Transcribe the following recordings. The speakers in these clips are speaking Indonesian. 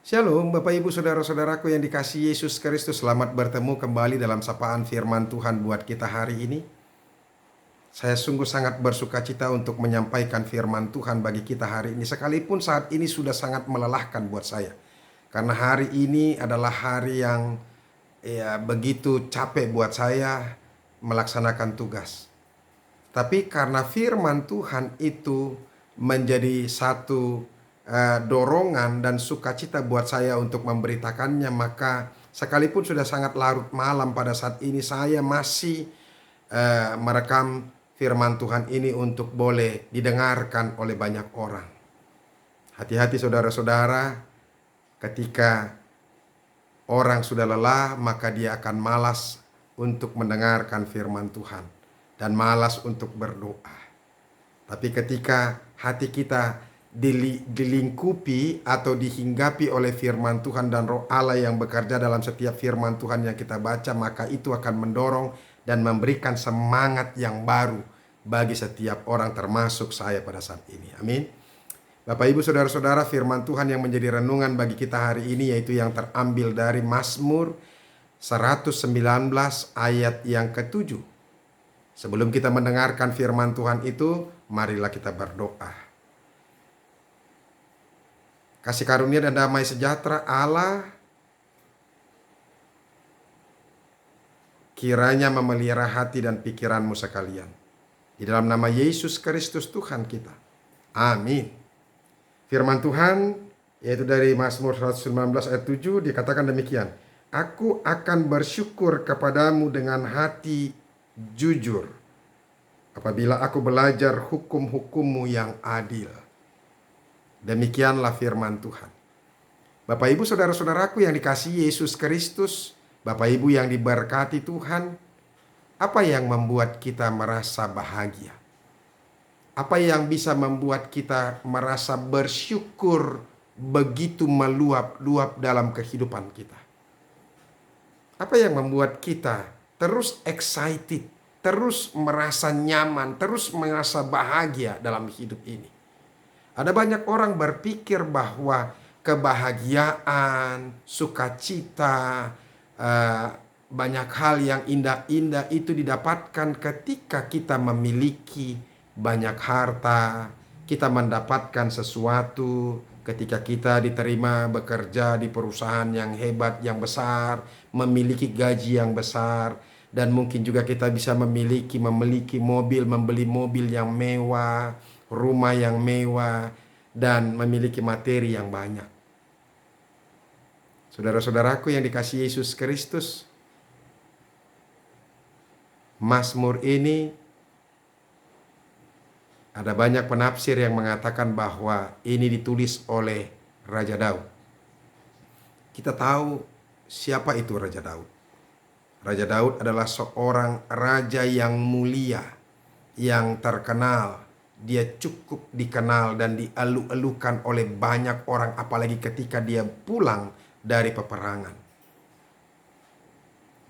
Shalom Bapak Ibu Saudara-saudaraku yang dikasihi Yesus Kristus. Selamat bertemu kembali dalam sapaan firman Tuhan buat kita hari ini. Saya sungguh sangat bersuka cita untuk menyampaikan firman Tuhan bagi kita hari ini, sekalipun saat ini sudah sangat melelahkan buat saya. Karena hari ini adalah hari yang begitu capek buat saya melaksanakan tugas. Tapi karena firman Tuhan itu menjadi satu dorongan dan sukacita buat saya untuk memberitakannya, maka sekalipun sudah sangat larut malam pada saat ini, saya masih merekam firman Tuhan ini untuk boleh didengarkan oleh banyak orang. Hati-hati saudara-saudara, ketika orang sudah lelah, maka dia akan malas untuk mendengarkan firman Tuhan dan malas untuk berdoa. Tapi ketika hati kita dilingkupi atau dihinggapi oleh firman Tuhan dan Roh Allah yang bekerja dalam setiap firman Tuhan yang kita baca, maka itu akan mendorong dan memberikan semangat yang baru bagi setiap orang, termasuk saya pada saat ini. Amin. Bapak Ibu Saudara-saudara, firman Tuhan yang menjadi renungan bagi kita hari ini yaitu yang terambil dari Mazmur 119 ayat yang ke-7. Sebelum kita mendengarkan firman Tuhan itu, marilah kita berdoa. Kasih karunia dan damai sejahtera Allah kiranya memelihara hati dan pikiranmu sekalian. Di dalam nama Yesus Kristus Tuhan kita. Amin. Firman Tuhan yaitu dari Mazmur 119 ayat 7 dikatakan demikian. Aku akan bersyukur kepadamu dengan hati jujur apabila aku belajar hukum-hukummu yang adil. Demikianlah firman Tuhan. Bapak Ibu Saudara-saudaraku yang dikasihi Yesus Kristus, Bapak Ibu yang diberkati Tuhan, apa yang membuat kita merasa bahagia? Apa yang bisa membuat kita merasa bersyukur begitu meluap-luap dalam kehidupan kita? Apa yang membuat kita terus excited, terus merasa nyaman, terus merasa bahagia dalam hidup ini? Ada banyak orang berpikir bahwa kebahagiaan, sukacita, banyak hal yang indah-indah itu didapatkan ketika kita memiliki banyak harta, kita mendapatkan sesuatu, ketika kita diterima bekerja di perusahaan yang hebat, yang besar, memiliki gaji yang besar, dan mungkin juga kita bisa memiliki mobil, membeli mobil yang mewah, rumah yang mewah, dan memiliki materi yang banyak. Saudara-saudaraku yang dikasihi Yesus Kristus, Mazmur ini ada banyak penafsir yang mengatakan bahwa ini ditulis oleh Raja Daud. Kita tahu siapa itu Raja Daud. Raja Daud adalah seorang raja yang mulia, yang terkenal. Dia cukup dikenal dan dielu-elukan oleh banyak orang, apalagi ketika dia pulang dari peperangan.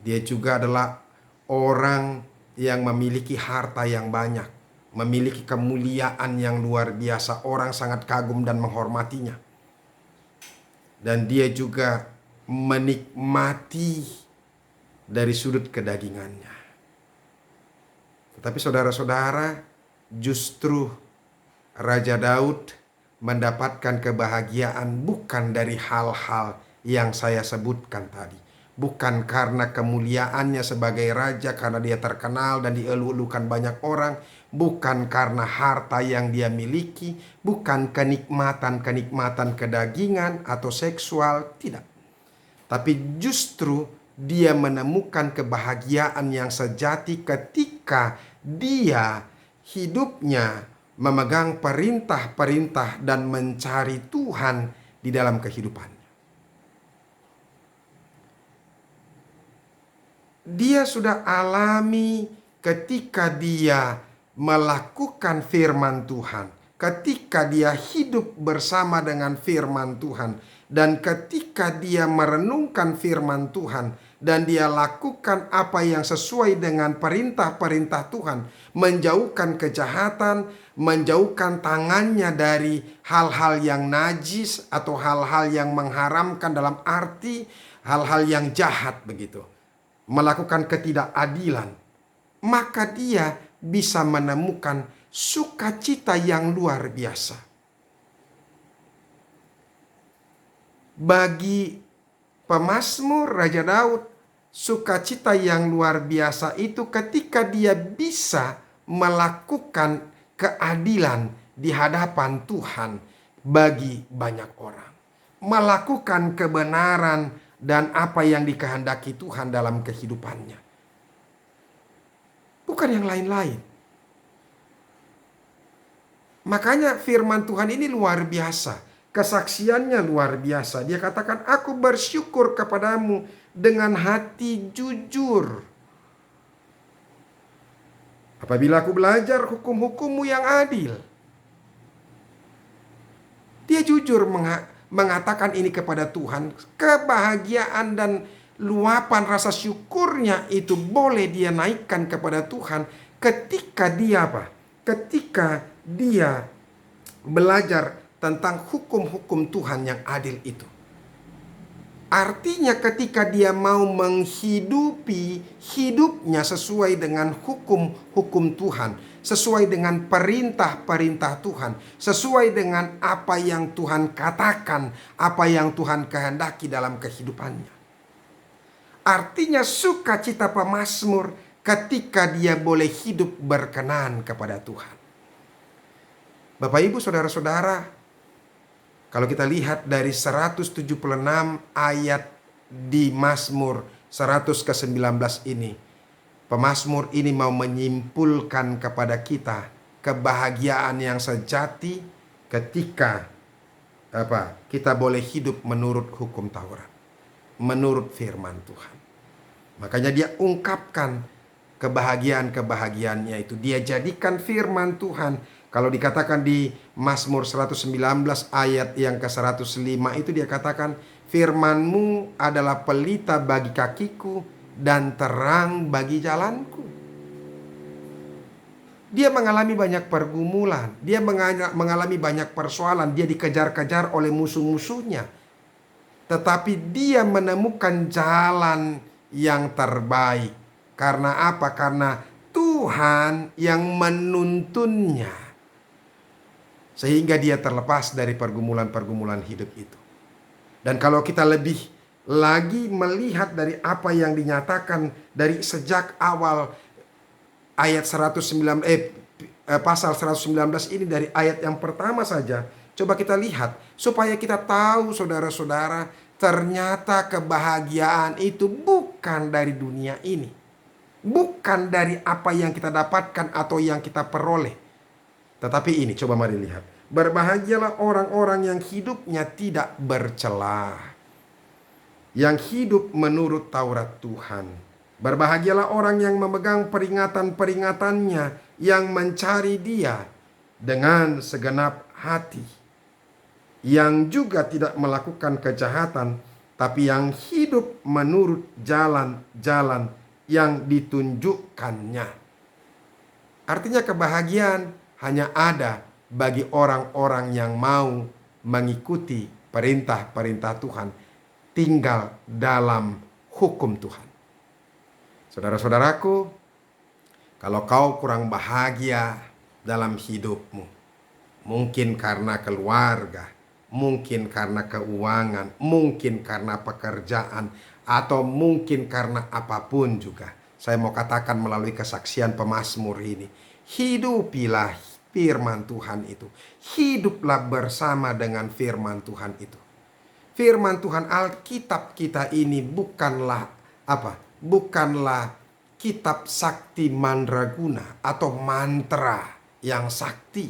Dia juga adalah orang yang memiliki harta yang banyak, memiliki kemuliaan yang luar biasa. Orang sangat kagum dan menghormatinya. Dan dia juga menikmati dari sudut kedagingannya. Tetapi saudara-saudara, justru Raja Daud mendapatkan kebahagiaan bukan dari hal-hal yang saya sebutkan tadi. Bukan karena kemuliaannya sebagai raja, karena dia terkenal dan dielu-elukan banyak orang. Bukan karena harta yang dia miliki. Bukan kenikmatan-kenikmatan kedagingan atau seksual, tidak. Tapi justru dia menemukan kebahagiaan yang sejati ketika dia hidupnya memegang perintah-perintah dan mencari Tuhan di dalam kehidupannya. Dia sudah alami ketika dia melakukan firman Tuhan, ketika dia hidup bersama dengan firman Tuhan, dan ketika dia merenungkan firman Tuhan, dan dia lakukan apa yang sesuai dengan perintah-perintah Tuhan, menjauhkan kejahatan, menjauhkan tangannya dari hal-hal yang najis atau hal-hal yang mengharamkan, dalam arti hal-hal yang jahat begitu, melakukan ketidakadilan, maka dia bisa menemukan sukacita yang luar biasa. Bagi pemazmur Raja Daud, sukacita yang luar biasa itu ketika dia bisa melakukan keadilan di hadapan Tuhan bagi banyak orang. Melakukan kebenaran dan apa yang dikehendaki Tuhan dalam kehidupannya. Bukan yang lain-lain. Makanya firman Tuhan ini luar biasa. Kesaksiannya luar biasa. Dia katakan, aku bersyukur kepadamu dengan hati jujur. Apabila aku belajar hukum-hukummu yang adil. Dia jujur mengatakan ini kepada Tuhan. Kebahagiaan dan luapan rasa syukurnya itu boleh dia naikkan kepada Tuhan ketika dia apa? Ketika dia belajar tentang hukum-hukum Tuhan yang adil itu. Artinya ketika dia mau menghidupi hidupnya sesuai dengan hukum-hukum Tuhan, sesuai dengan perintah-perintah Tuhan, sesuai dengan apa yang Tuhan katakan, apa yang Tuhan kehendaki dalam kehidupannya. Artinya sukacita pemazmur ketika dia boleh hidup berkenan kepada Tuhan. Bapak Ibu Saudara-saudara, kalau kita lihat dari 176 ayat di Mazmur 100 ke 19 ini, pemazmur ini mau menyimpulkan kepada kita kebahagiaan yang sejati ketika kita boleh hidup menurut hukum Taurat, menurut firman Tuhan. Makanya dia ungkapkan kebahagiaan-kebahagiaannya itu. Dia jadikan firman Tuhan. Kalau dikatakan di Mazmur 119 ayat yang ke-105 itu dia katakan, firman-Mu adalah pelita bagi kakiku dan terang bagi jalanku. Dia mengalami banyak pergumulan, dia mengalami banyak persoalan, dia dikejar-kejar oleh musuh-musuhnya. Tetapi dia menemukan jalan yang terbaik. Karena apa? Karena Tuhan yang menuntunnya. Sehingga dia terlepas dari pergumulan-pergumulan hidup itu. Dan kalau kita lebih lagi melihat dari apa yang dinyatakan dari sejak awal ayat pasal 119 ini, dari ayat yang pertama saja, coba kita lihat supaya kita tahu saudara-saudara, ternyata kebahagiaan itu bukan dari dunia ini. Bukan dari apa yang kita dapatkan atau yang kita peroleh. Tetapi ini, coba mari lihat. Berbahagialah orang-orang yang hidupnya tidak bercelah, yang hidup menurut Taurat Tuhan. Berbahagialah orang yang memegang peringatan-peringatannya, yang mencari Dia dengan segenap hati, yang juga tidak melakukan kejahatan, tapi yang hidup menurut jalan-jalan yang ditunjukkannya. Artinya kebahagiaan hanya ada bagi orang-orang yang mau mengikuti perintah-perintah Tuhan, tinggal dalam hukum Tuhan. Saudara-saudaraku, kalau kau kurang bahagia dalam hidupmu, mungkin karena keluarga, mungkin karena keuangan, mungkin karena pekerjaan, atau mungkin karena apapun juga, saya mau katakan melalui kesaksian pemazmur ini, hidupilah firman Tuhan itu. Hiduplah bersama dengan firman Tuhan itu. Firman Tuhan Alkitab kita ini bukanlah bukanlah kitab sakti mandraguna atau mantra yang sakti.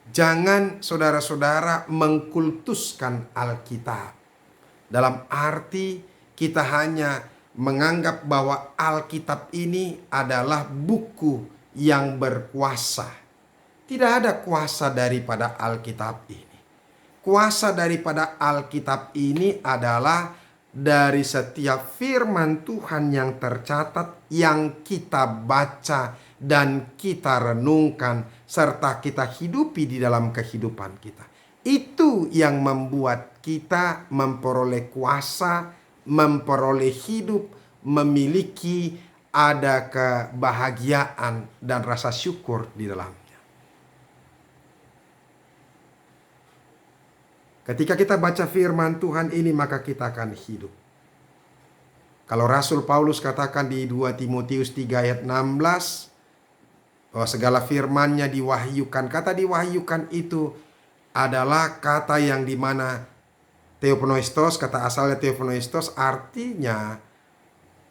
Jangan saudara-saudara mengkultuskan Alkitab. Dalam arti kita hanya menganggap bahwa Alkitab ini adalah buku yang berkuasa. Tidak ada kuasa daripada Alkitab ini. Kuasa daripada Alkitab ini adalah dari setiap firman Tuhan yang tercatat, yang kita baca dan kita renungkan, serta kita hidupi di dalam kehidupan kita. Itu yang membuat kita memperoleh kuasa, memperoleh hidup, memiliki ada kebahagiaan dan rasa syukur di dalamnya. Ketika kita baca firman Tuhan ini, maka kita akan hidup. Kalau Rasul Paulus katakan di 2 Timotius 3 ayat 16, bahwa segala firman-Nya diwahyukan. Kata diwahyukan itu adalah kata yang dimana theopneustos, kata asalnya theopneustos, artinya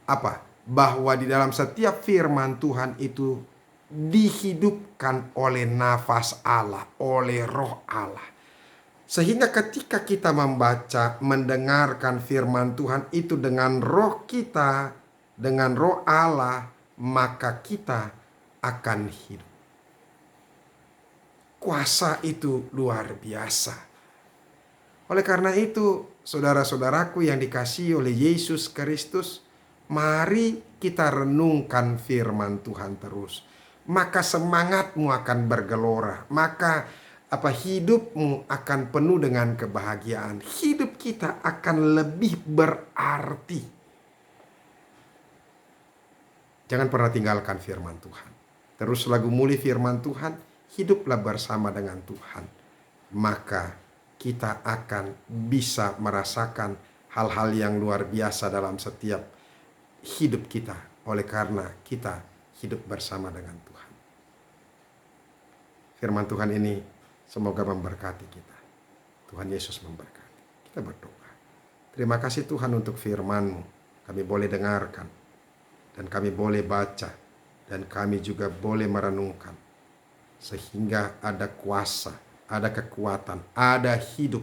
apa? Bahwa di dalam setiap firman Tuhan itu dihidupkan oleh nafas Allah, oleh roh Allah. Sehingga ketika kita membaca, mendengarkan firman Tuhan itu dengan roh kita, dengan roh Allah, maka kita akan hidup. Kuasa itu luar biasa. Oleh karena itu, saudara-saudaraku yang dikasihi oleh Yesus Kristus, mari kita renungkan firman Tuhan terus. Maka semangatmu akan bergelora. Maka hidupmu akan penuh dengan kebahagiaan. Hidup kita akan lebih berarti. Jangan pernah tinggalkan firman Tuhan. Teruslah gumuli firman Tuhan, hiduplah bersama dengan Tuhan. Maka kita akan bisa merasakan hal-hal yang luar biasa dalam setiap hidup kita. Oleh karena kita hidup bersama dengan Tuhan. Firman Tuhan ini semoga memberkati kita. Tuhan Yesus memberkati. Kita berdoa. Terima kasih Tuhan untuk firman-Mu. Kami boleh dengarkan. Dan kami boleh baca. Dan kami juga boleh merenungkan. Sehingga ada kuasa, ada kekuatan, ada hidup.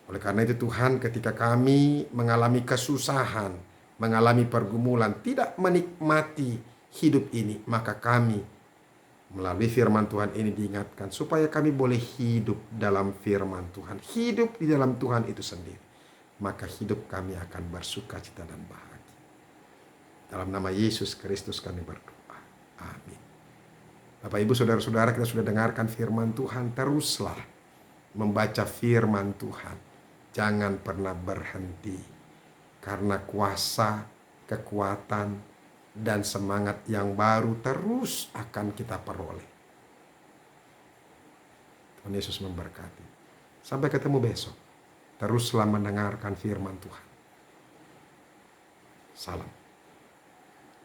Oleh karena itu Tuhan, ketika kami mengalami kesusahan, mengalami pergumulan, tidak menikmati hidup ini, maka kami melalui firman Tuhan ini diingatkan supaya kami boleh hidup dalam firman Tuhan. Hidup di dalam Tuhan itu sendiri. Maka hidup kami akan bersuka cita dan bahagia. Dalam nama Yesus Kristus kami berdoa. Amin. Bapak Ibu saudara-saudara, kita sudah dengarkan firman Tuhan. Teruslah membaca firman Tuhan. Jangan pernah berhenti. Karena kuasa, kekuatan, dan semangat yang baru terus akan kita peroleh. Tuhan Yesus memberkati. Sampai ketemu besok. Teruslah mendengarkan firman Tuhan. Salam.